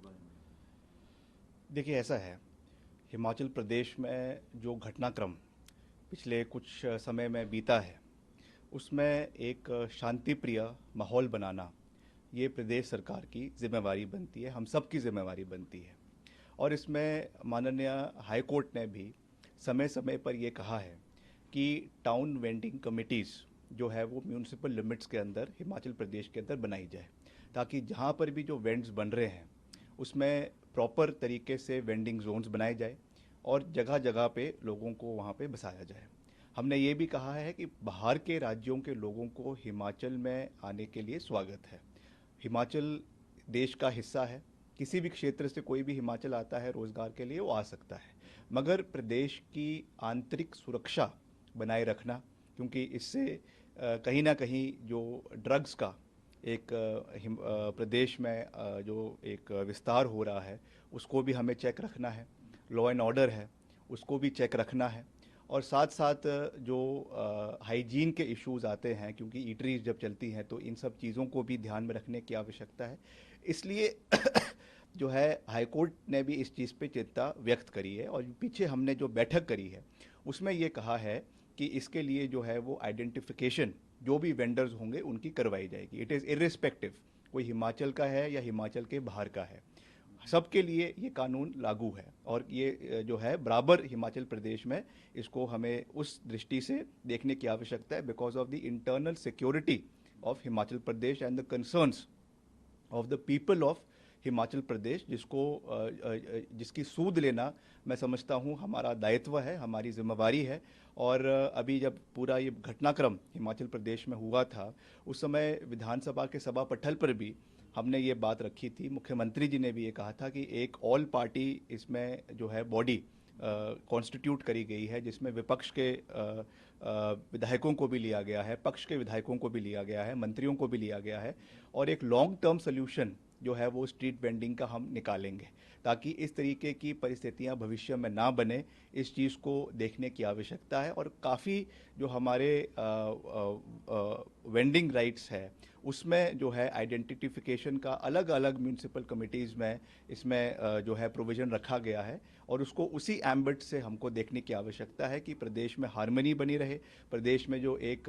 बारे में? देखिए ऐसा है, हिमाचल प्रदेश में जो घटनाक्रम पिछले कुछ समय में बीता है, उसमें एक शांति प्रिय माहौल बनाना ये प्रदेश सरकार की जिम्मेवारी बनती है, हम सब की जिम्मेवारी बनती है। और इसमें माननीय हाई कोर्ट ने भी समय समय पर ये कहा है कि टाउन वेंडिंग कमिटीज़ जो है वो म्यूनिसिपल लिमिट्स के अंदर हिमाचल प्रदेश के अंदर बनाई जाए, ताकि जहाँ पर भी जो वेंड्स बन रहे हैं उसमें प्रॉपर तरीके से वेंडिंग जोन्स बनाए जाए और जगह जगह पे लोगों को वहाँ पे बसाया जाए। हमने ये भी कहा है कि बाहर के राज्यों के लोगों को हिमाचल में आने के लिए स्वागत है। हिमाचल देश का हिस्सा है, किसी भी क्षेत्र से कोई भी हिमाचल आता है रोज़गार के लिए वो आ सकता है, मगर प्रदेश की आंतरिक सुरक्षा बनाए रखना, क्योंकि इससे कहीं ना कहीं जो ड्रग्स का एक प्रदेश में जो एक विस्तार हो रहा है उसको भी हमें चेक रखना है। लॉ एंड ऑर्डर है उसको भी चेक रखना है। और साथ साथ जो हाइजीन के इश्यूज आते हैं, क्योंकि ईटरीज जब चलती हैं तो इन सब चीज़ों को भी ध्यान में रखने की आवश्यकता है। इसलिए जो है हाई कोर्ट ने भी इस चीज़ पे चिंता व्यक्त करी है, और पीछे हमने जो बैठक करी है उसमें ये कहा है कि इसके लिए जो है वो आइडेंटिफिकेशन जो भी वेंडर्स होंगे उनकी करवाई जाएगी। इट इज़ इर्रिस्पेक्टिव कोई हिमाचल का है या हिमाचल के बाहर का है, सबके लिए ये कानून लागू है। और ये जो है बराबर हिमाचल प्रदेश में इसको हमें उस दृष्टि से देखने की आवश्यकता है, because of the internal security of Himachal Pradesh and the concerns of the people of Himachal Pradesh, जिसकी सूद लेना मैं समझता हूँ हमारा दायित्व है, हमारी जिम्मेवारी है। और अभी जब पूरा ये घटनाक्रम हिमाचल प्रदेश में हुआ था उस समय विधानसभा के सभा पटल पर भी हमने ये बात रखी थी। मुख्यमंत्री जी ने भी ये कहा था कि एक ऑल पार्टी इसमें जो है बॉडी कॉन्स्टिट्यूट करी गई है, जिसमें विपक्ष के विधायकों को भी लिया गया है, पक्ष के विधायकों को भी लिया गया है, मंत्रियों को भी लिया गया है। और एक लॉन्ग टर्म सोल्यूशन जो है वो स्ट्रीट वेंडिंग का हम निकालेंगे, ताकि इस तरीके की परिस्थितियां भविष्य में ना बने। इस चीज़ को देखने की आवश्यकता है। और काफ़ी जो हमारे वेंडिंग राइट्स है उसमें जो है आइडेंटिफिकेशन का अलग अलग म्यूनिसिपल कमिटीज़ में इसमें जो है प्रोविज़न रखा गया है। और उसको उसी एम्बिट से हमको देखने की आवश्यकता है कि प्रदेश में हार्मनी बनी रहे। प्रदेश में जो एक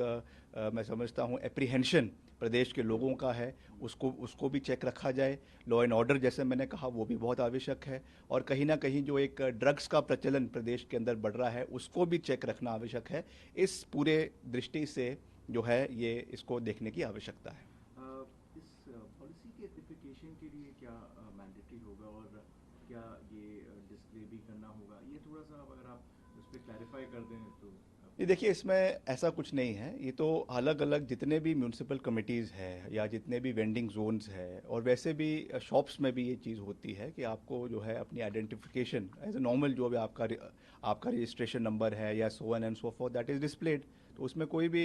मैं समझता हूँ एप्रीहेंशन प्रदेश के लोगों का है उसको उसको भी चेक रखा जाए। लॉ एंड ऑर्डर जैसे मैंने कहा वो भी बहुत आवश्यक है। और कहीं ना कहीं जो एक ड्रग्स का प्रचलन प्रदेश के अंदर बढ़ रहा है उसको भी चेक रखना आवश्यक है। इस पूरे दृष्टि से जो है ये इसको देखने की आवश्यकता है। इस पॉलिसी के एप्लीकेशन के लिए क्या मैंडेटरी होगा और क्या ये डिस्प्ले भी करना होगा? ये थोड़ा सा अगर आप उस पर क्लैरिफाई कर दें तो ये काफ़ी देखिए, अच्छा इसमें ऐसा कुछ नहीं है। ये तो अलग अलग जितने भी म्यूनिसिपल कमिटीज़ है या जितने भी वेंडिंग जोन्स है, और वैसे भी शॉप्स में भी ये चीज़ होती है कि आपको जो है अपनी आइडेंटिफिकेशन एज ए नॉर्मल जो भी आपका रजिस्ट्रेशन नंबर है या so on and so for that is displayed. तो उसमें कोई भी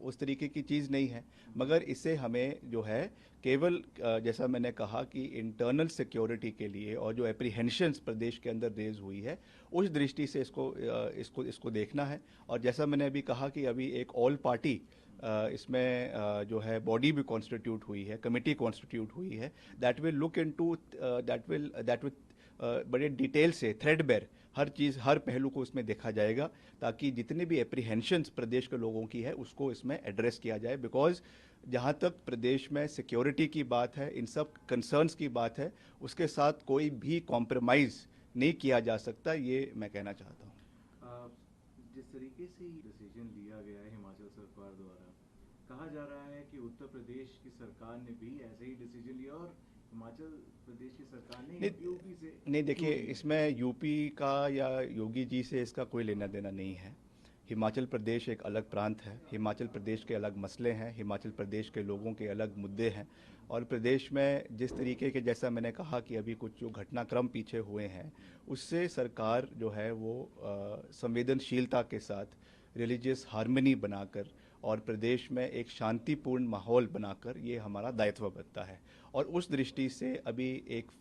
उस तरीके की चीज़ नहीं है। मगर इससे हमें जो है केवल जैसा मैंने कहा कि इंटरनल सिक्योरिटी के लिए और जो एप्रीहेंशंस प्रदेश के अंदर रेज हुई है उस दृष्टि से इसको देखना है। और जैसा मैंने अभी कहा कि अभी एक ऑल पार्टी इसमें जो है बॉडी भी कॉन्स्टिट्यूट हुई है, कमिटी कॉन्स्टिट्यूट हुई है, that will look into that will बड़े डिटेल से थ्रेडबेर हर चीज़ हर पहलू को इसमें देखा जाएगा, ताकि जितने भी एप्रीहेंशंस प्रदेश के लोगों की है उसको इसमें एड्रेस किया जाए। बिकॉज जहाँ तक प्रदेश में सिक्योरिटी की बात है, इन सब कंसर्न्स की बात है, उसके साथ कोई भी कॉम्प्रोमाइज़ नहीं किया जा सकता, ये मैं कहना चाहता हूँ। अ, जिस तरीके से डिसीजन लिया गया है हिमाचल सरकार द्वारा, कहा जा रहा है कि उत्तर प्रदेश की सरकार ने भी ऐसे ही डिसीजन लिया और हिमाचल प्रदेश की सरकार ने नहीं, यूपी से नहीं क्यों देखिए, लिया? इसमें यूपी का या योगी जी से इसका कोई लेना देना नहीं है। हिमाचल प्रदेश एक अलग प्रांत है, हिमाचल प्रदेश के अलग मसले हैं, हिमाचल प्रदेश के लोगों के अलग मुद्दे हैं। और प्रदेश में जिस तरीके के, जैसा मैंने कहा कि अभी कुछ जो घटनाक्रम पीछे हुए हैं उससे सरकार जो है वो संवेदनशीलता के साथ रिलीजियस हार्मनी बनाकर और प्रदेश में एक शांतिपूर्ण माहौल बनाकर ये हमारा दायित्व बनता है। और उस दृष्टि से अभी एक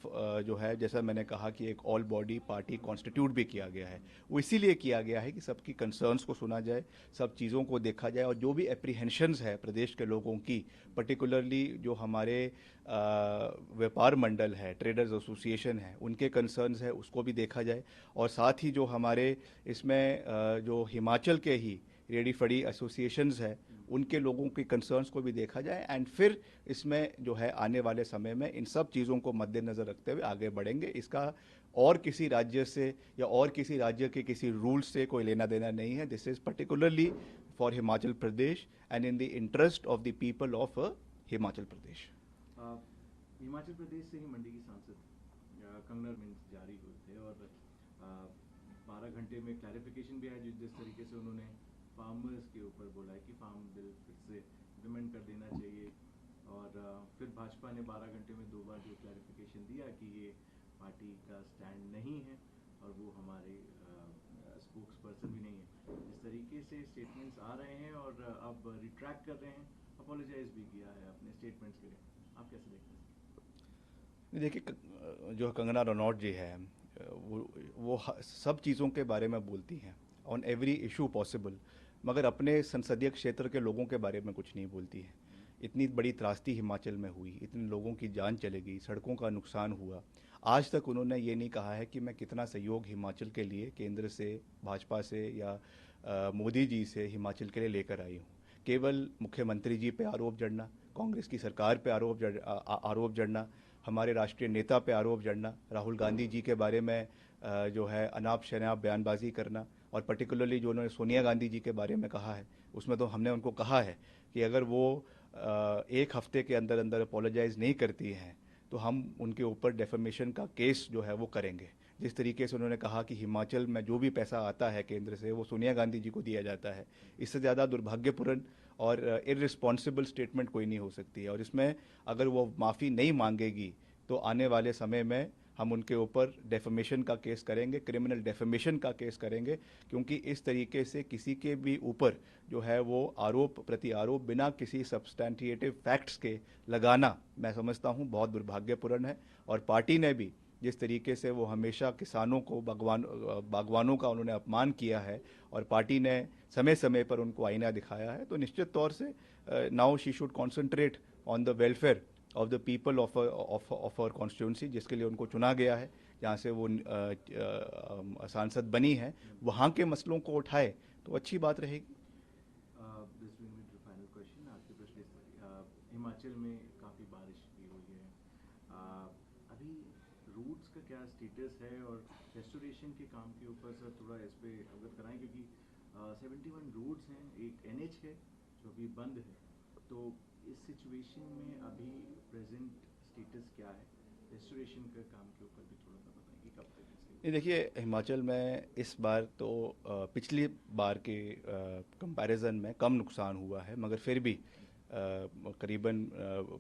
जो है, जैसा मैंने कहा कि एक ऑल बॉडी पार्टी कॉन्स्टिट्यूट भी किया गया है। वो इसीलिए किया गया है कि सबकी कंसर्न्स को सुना जाए, सब चीज़ों को देखा जाए, और जो भी एप्रीहेंशंस है प्रदेश के लोगों की, पर्टिकुलरली जो हमारे व्यापार मंडल है, ट्रेडर्स एसोसिएशन है, उनके कंसर्न्स है, उसको भी देखा जाए। और साथ ही जो हमारे इसमें जो हिमाचल के ही रेडी फड़ी एसोसिएशंस है, उनके लोगों के कंसर्न्स को भी देखा जाए। एंड फिर इसमें जो है आने वाले समय में इन सब चीज़ों को मद्देनज़र रखते हुए आगे बढ़ेंगे। इसका और किसी राज्य से या और किसी राज्य के किसी रूल से कोई लेना देना नहीं है। This is particularly for Himachal Pradesh and in the interest of the people of Himachal Pradesh. Himachal Pradesh से ही मंडी की सांसद कंगना मीन्स जारी हुए थे और 12 घंटे में क्लैरिफिकेशन भी आया जिस तरीके से उन्होंने फार्मर्स के ऊपर बोला है कि फार्म बिल फिर से इम्प्लीमेंट कर देना चाहिए। और फिर भाजपा ने 12 घंटे में 2 बार जो क्लैरिफिकेशन दिया कि ये पार्टी का स्टैंड नहीं है और वो हमारे स्पोक्स पर्सन भी नहीं है। इस तरीके से स्टेटमेंट्स आ रहे हैं और अब रिट्रैक्ट कर रहे हैं, अपोलोजाइज भी किया है अपने स्टेटमेंट्स के लिए। आप कैसे देखते हैं? देखिए, जो कंगना रनौत जी है, वो सब चीज़ों के बारे में बोलती हैं ऑन एवरी इशू पॉसिबल, मगर अपने संसदीय क्षेत्र के लोगों के बारे में कुछ नहीं बोलती है। इतनी बड़ी त्रासदी हिमाचल में हुई, इतने लोगों की जान चली गई, सड़कों का नुकसान हुआ, आज तक उन्होंने ये नहीं कहा है कि मैं कितना सहयोग हिमाचल के लिए केंद्र से, भाजपा से या मोदी जी से हिमाचल के लिए लेकर आई हूँ। केवल मुख्यमंत्री जी पे आरोप जड़ना, कांग्रेस की सरकार पे आरोप जड़ना, हमारे राष्ट्रीय नेता पे आरोप जड़ना, राहुल गांधी जी के बारे में जो है अनाप शनाप बयानबाजी करना, और पर्टिकुलरली जो उन्होंने सोनिया गांधी जी के बारे में कहा है, उसमें तो हमने उनको कहा है कि अगर वो एक हफ्ते के अंदर अंदर अपोलोजाइज नहीं करती हैं तो हम उनके ऊपर डेफेमेशन का केस जो है वो करेंगे। जिस तरीके से उन्होंने कहा कि हिमाचल में जो भी पैसा आता है केंद्र से वो सोनिया गांधी जी को दिया जाता है, इससे ज़्यादा दुर्भाग्यपूर्ण और इररिस्पॉन्सिबल स्टेटमेंट कोई नहीं हो सकती है। और इसमें अगर वो माफ़ी नहीं मांगेगी तो आने वाले समय में हम उनके ऊपर डेफेमेशन का केस करेंगे, क्रिमिनल डेफेमेशन का केस करेंगे, क्योंकि इस तरीके से किसी के भी ऊपर जो है वो आरोप प्रति आरोप बिना किसी सब्सटैंटिएटिव फैक्ट्स के लगाना, मैं समझता हूँ बहुत दुर्भाग्यपूर्ण है। और पार्टी ने भी जिस तरीके से वो हमेशा किसानों को, बागवानों का उन्होंने अपमान किया है और पार्टी ने समय समय पर उनको आईना दिखाया है, तो निश्चित तौर से now she should concentrate on the welfare of the people of our constituency, जिसके लिए उनको चुना गया है, जहाँ से वो सांसद बनी है, वहाँ के मसलों को उठाए तो अच्छी बात रहेगी। फाइनल क्वेश्चन, आपके प्रश्न हिमाचल में काफ़ी बारिश भी हुई है, अभी रूट्स का क्या स्टेटस है और रेस्टोरेशन के काम के ऊपर सर थोड़ा इस पर अवगत कराएं, क्योंकि 71 रूट्स हैं, एक NH है जो अभी बंद है, तो इस सिचुएशन में अभी प्रेजेंट स्टेटस क्या है? रेस्टोरेशन के काम के ऊपर भी थोड़ा सा बताएंगे कब तक इसके? ये देखिए, हिमाचल में इस बार तो पिछली बार के कंपैरिजन में कम नुकसान हुआ है, मगर फिर भी करीबन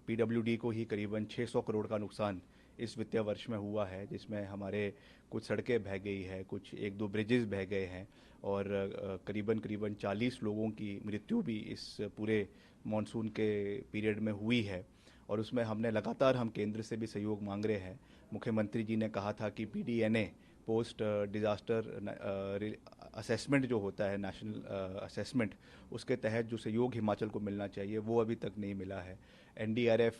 PWD को ही करीबन 600 करोड़ का नुकसान इस वित्तीय वर्ष में हुआ है, जिसमें हमारे कुछ सड़कें बह गई है, कुछ 1-2 ब्रिजेस बह गए हैं और करीबन 40 लोगों की मृत्यु भी इस पूरे मॉनसून के पीरियड में हुई है। और उसमें हमने लगातार हम केंद्र से भी सहयोग मांग रहे हैं। मुख्यमंत्री जी ने कहा था कि PDNA पोस्ट डिज़ास्टर असेसमेंट जो होता है, नेशनल असेसमेंट, उसके तहत जो सहयोग हिमाचल को मिलना चाहिए वो अभी तक नहीं मिला है। NDRF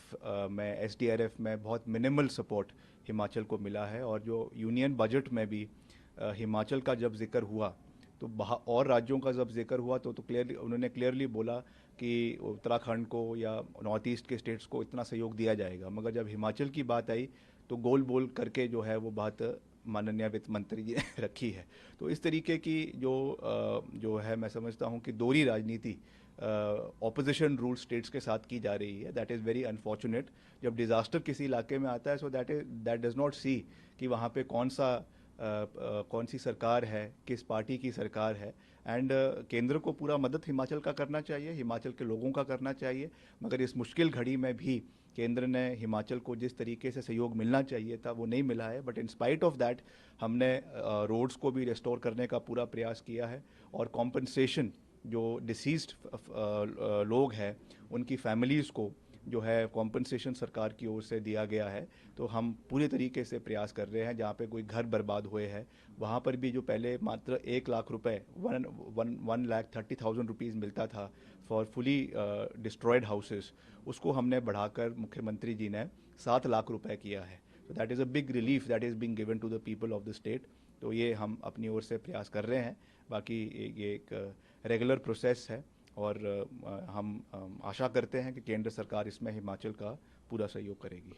में, SDRF में बहुत मिनिमल सपोर्ट हिमाचल को मिला है। और जो यूनियन बजट में भी हिमाचल का जब जिक्र हुआ तो और राज्यों का जब जिक्र हुआ तो उन्होंने क्लियरली बोला कि उत्तराखंड को या नॉर्थ ईस्ट के स्टेट्स को इतना सहयोग दिया जाएगा, मगर जब हिमाचल की बात आई तो गोल बोल करके जो है वो बात माननीय वित्त मंत्री जी ने रखी है। तो इस तरीके की जो है, मैं समझता हूँ कि दोहरी राजनीति ऑपोजिशन रूल स्टेट्स के साथ की जा रही है। That is very unfortunate. जब डिज़ास्टर किसी इलाके में आता है सो दैट डज नॉट सी कि वहाँ पे कौन सी सरकार है, किस पार्टी की सरकार है। एंड केंद्र को पूरा मदद हिमाचल का करना चाहिए, हिमाचल के लोगों का करना चाहिए, मगर इस मुश्किल घड़ी में भी केंद्र ने हिमाचल को जिस तरीके से सहयोग मिलना चाहिए था वो नहीं मिला है। But in spite of that हमने रोड्स को भी रेस्टोर करने का पूरा प्रयास किया है और कॉम्पनसेशन जो डिसीज्ड लोग हैं उनकी फैमिलीज़ को जो है कॉम्पनसेशन सरकार की ओर से दिया गया है। तो हम पूरे तरीके से प्रयास कर रहे हैं, जहाँ पे कोई घर बर्बाद हुए हैं वहाँ पर भी जो पहले मात्र 1 लाख रुपए 1,30,000 रुपीज़ मिलता था फॉर फुली डिस्ट्रॉयड हाउसेस, उसको हमने बढ़ाकर मुख्यमंत्री जी ने 7 लाख रुपए किया है। तो that is a big relief that is being given to the people of the state. तो ये हम अपनी ओर से प्रयास कर रहे हैं। बाकी ये एक रेगुलर प्रोसेस है और हम आशा करते हैं कि केंद्र सरकार इसमें हिमाचल का पूरा सहयोग करेगी।